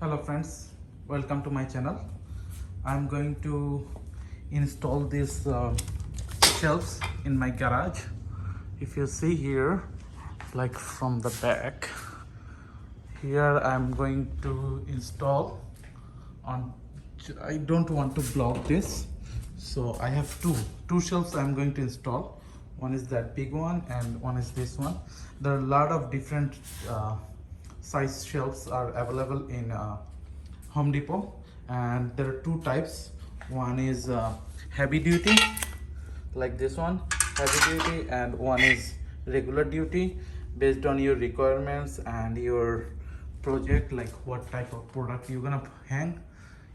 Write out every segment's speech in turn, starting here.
Hello friends, welcome to my channel. I'm going to install these shelves in my garage. If you see here, like from the back, here I'm going to install on. I don't want to block this, so I have two shelves I'm going to install. One is that big one and one is this one. There are a lot of different size shelves are available in Home Depot, and there are two types. One is heavy duty, like this one, heavy duty, and one is regular duty. Based on your requirements and your project, like what type of product you're gonna hang,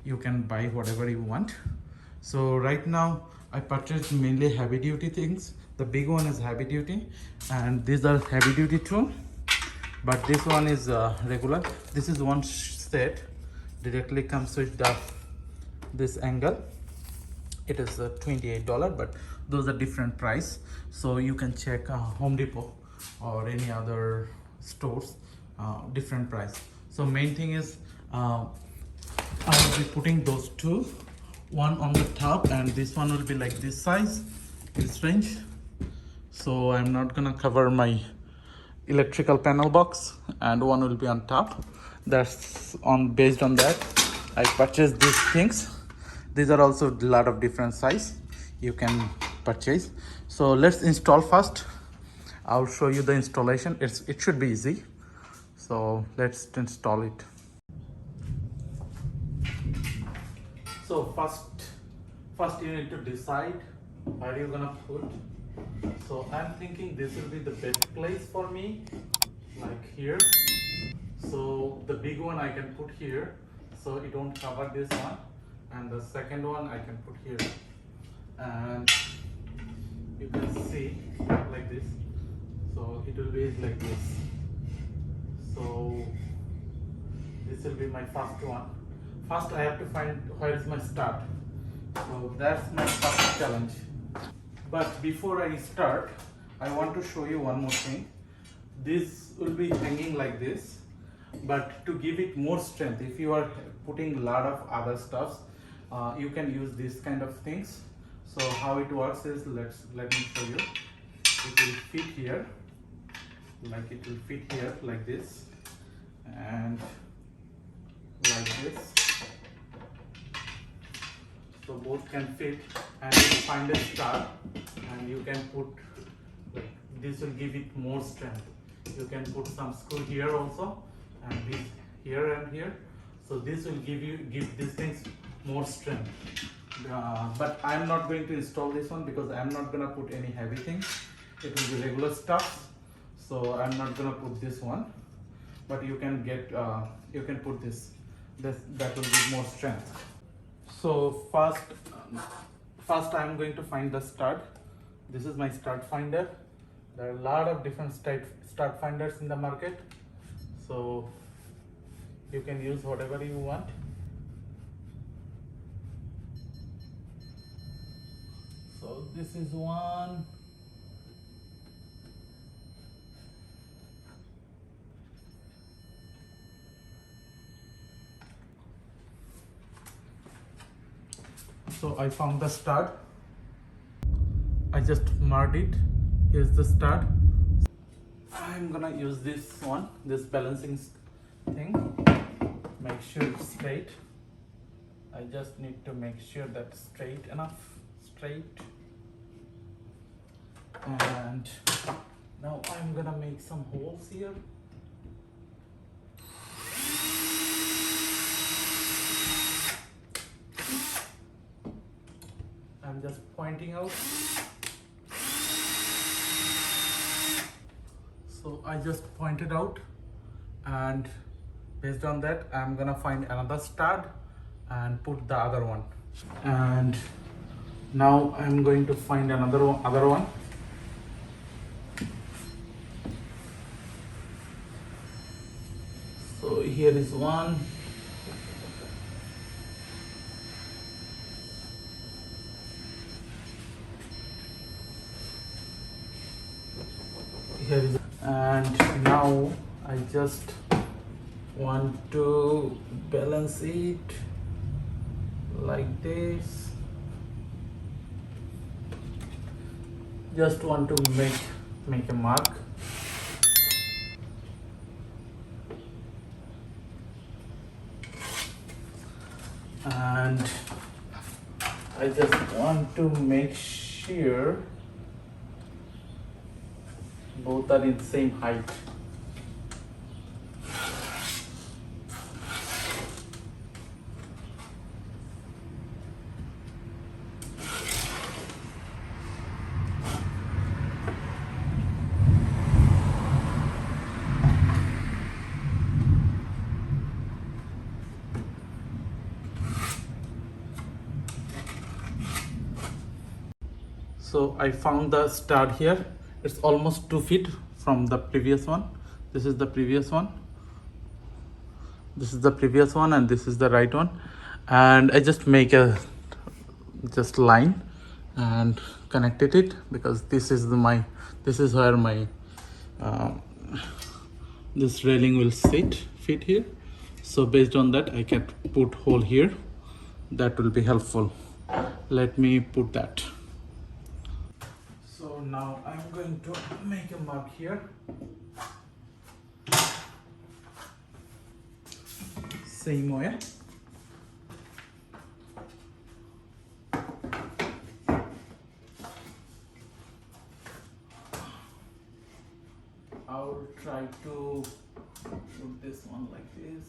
you can buy whatever you want. So right now I purchased mainly heavy duty things. The big one is heavy duty, and these are heavy duty too, but this one is regular. This is one set, directly comes with this angle. It is $28, but those are different price, so you can check Home Depot or any other stores, different price. So main thing is I will be putting those two, one on the top and this one will be like this size, this range. So I'm not gonna cover my electrical panel box, and one will be on top. That's on based on that I purchased these things. These are also a lot of different size you can purchase. So let's install first. I'll show you the installation. It should be easy, so let's install it. So first you need to decide where you're gonna put. So I'm thinking this will be the best place for me, like here. So the big one I can put here, so it won't cover this one, and the second one I can put here, and you can see like this. So it will be like this. So this will be my first one. First I have to find where is my start. So that's my first challenge. But before I start, I want to show you one more thing. This will be hanging like this, but to give it more strength, if you are putting a lot of other stuffs, you can use this kind of things. So how it works is, let me show you. It will fit here, like this, and like this. So both can fit, and you find a star, and you can put, like this will give it more strength. You can put some screw here also, and this here and here. So this will give these things more strength. But I'm not going to install this one because I'm not gonna put any heavy things. It will be regular stuff. So I'm not gonna put this one. But you can get you can put this. That will give more strength. So first I'm going to find the stud. This is my stud finder. There are a lot of different stud finders in the market, so you can use whatever you want. So this is one. So I found the stud. I just marked it. Here's the stud. I'm gonna use this one, this balancing thing. Make sure it's straight. I just need to make sure that's straight enough. Straight. And now I'm gonna make some holes here. I'm just pointing out. So I just pointed out, and based on that I'm gonna find another stud and put the other one. And now I'm going to find other one. So here is one. Here is, and now I just Want to balance it like this. Just want to make a mark. And I just want to make sure both are in the same height. So I found the stud here. It's almost 2 feet from the previous one. This is the previous one. This is the previous one, and this is the right one. And I just make a line and connected it, because this is where my this railing will fit here. So based on that, I can put hole here. That will be helpful. Let me put that. So now I'm going to make a mark here. Same way. I'll try to put this one like this.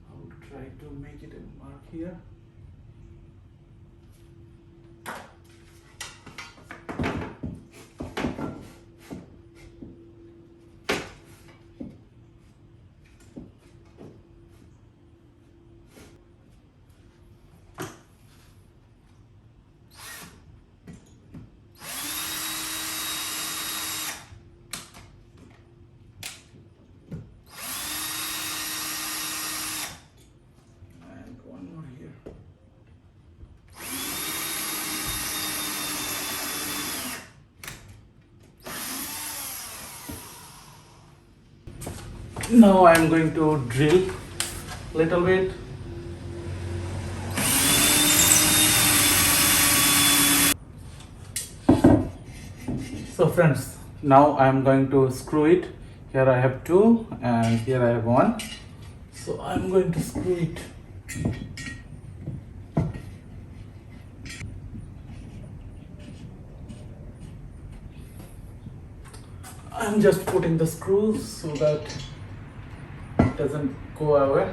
I'll try to make it a mark here. Now I'm going to drill little bit. So friends, now I'm going to screw it. Here I have 2 and here I have 1. So I'm going to screw it. I'm just putting the screws so that it doesn't go away.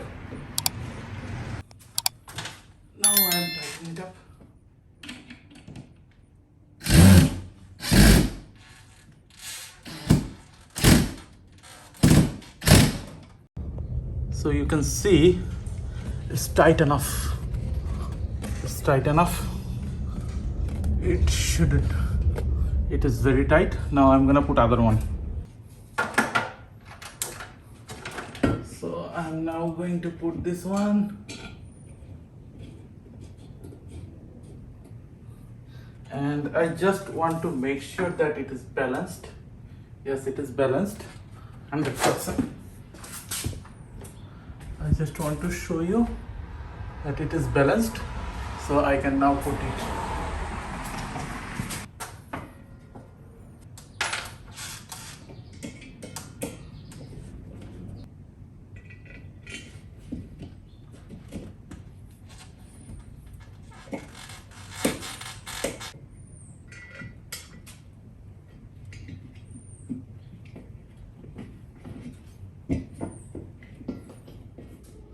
Now I'm tightening it up. So you can see it's tight enough. It's tight enough. It shouldn't. It is very tight. Now I'm gonna put other one. So I'm now going to put this one. And I just want to make sure that it is balanced. Yes, it is balanced 100%. I just want to show you that it is balanced, so I can now put it.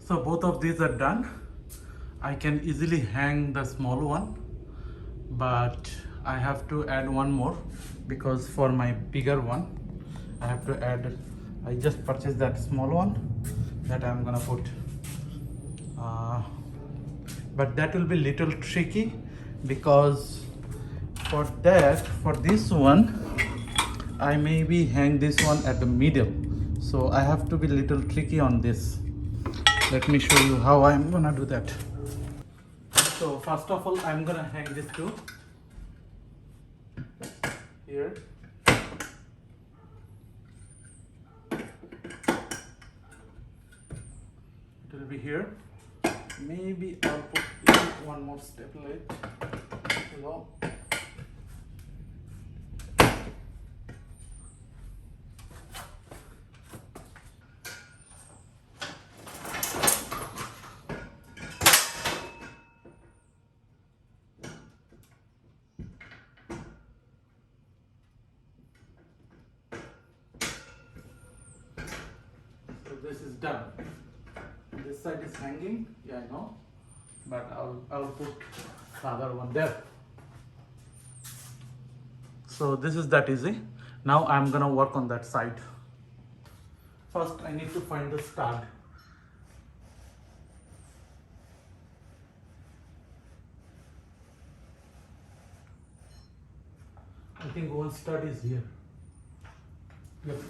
So both of these are done. I can easily hang the small one, but I have to add one more, because for my bigger one I have to add. I just purchased that small one that I'm gonna put, but that will be little tricky, because for this one I maybe hang this one at the middle, so I have to be little tricky on this. Let me show you how I'm gonna do that. So first of all, I'm gonna hang this two here. here. Maybe I'll put in one more step late. Hello. So this is done. This side is hanging, yeah, I know, but I'll put the other one there. So this is that easy. Now I'm gonna work on that side. First I need to find the stud. I think one stud is here. Yep,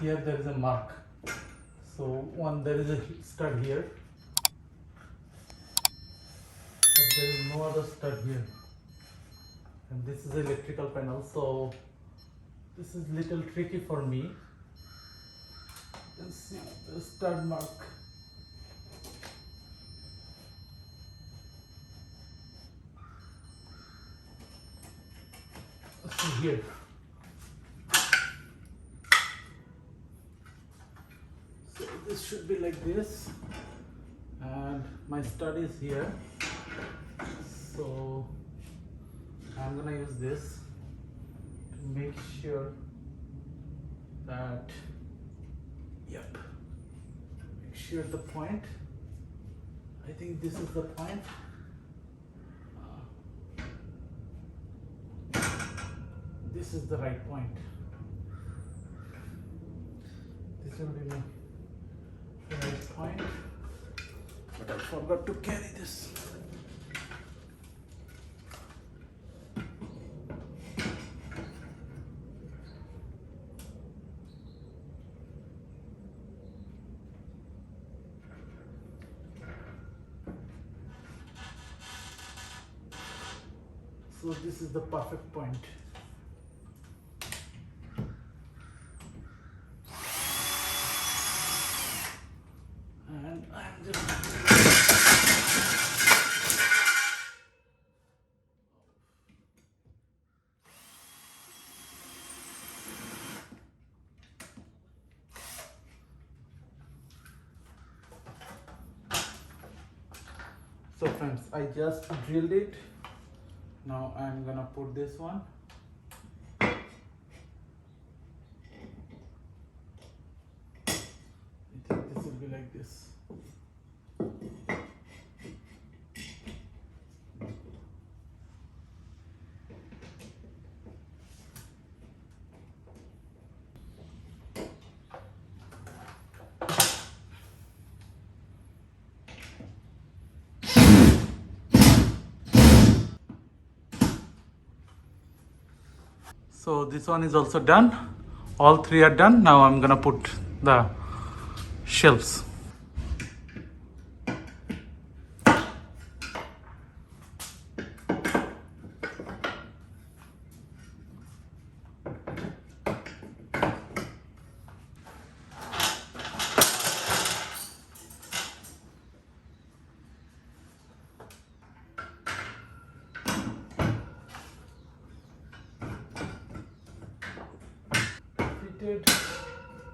here there is a mark. So there is a stud here, but there is no other stud here. And this is electrical panel, so this is little tricky for me. You can see the stud mark. See here. So this should be like this, and my stud is here. So I'm gonna use this to make sure that, yep, make sure the point, I think this is the point. This is the right point. This will be my right point, but I forgot to carry this. So this is the perfect point. And I'm just so friends, I just drilled it. Now I'm gonna put this one. I think this will be like this. So this one is also done. All three are done. Now I'm gonna put the shelves.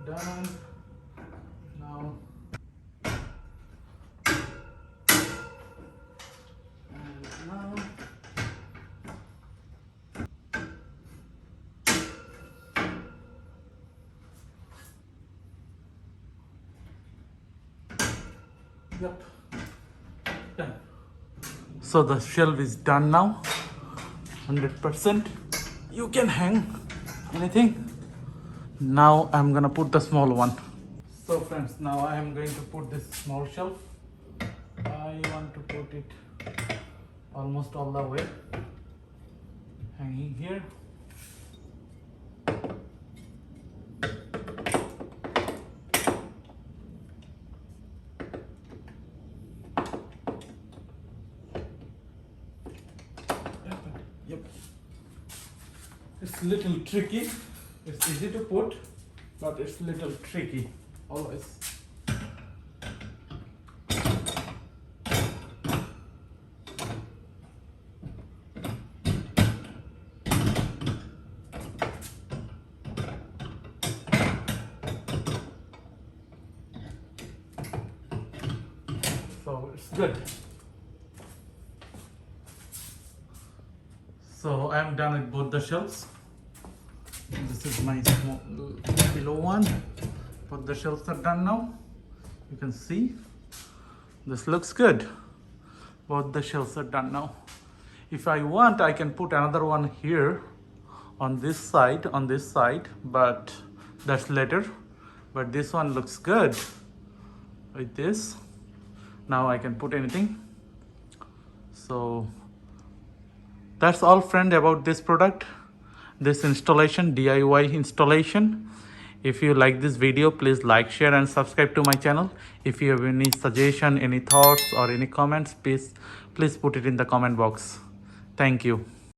Done. Now and now yep, done. So the shelf is done now, 100%. You can hang anything. Now I'm gonna put the small one. So friends, now I am going to put this small shelf. I want to put it almost all the way, hanging here. Yep. It's a little tricky. It's easy to put, but it's a little tricky always. Good. So I'm done with both the shelves. This is my small below one. Both the shelves are done now. You can see this looks good. Both the shelves are done now. If I want, I can put another one here on this side, but that's later. But this one looks good with this. Now I can put anything. So that's all, friend, about this product, this installation, DIY installation. If you like this video, please like, share and subscribe to my channel. If you have any suggestion, any thoughts or any comments, please put it in the comment box. Thank you.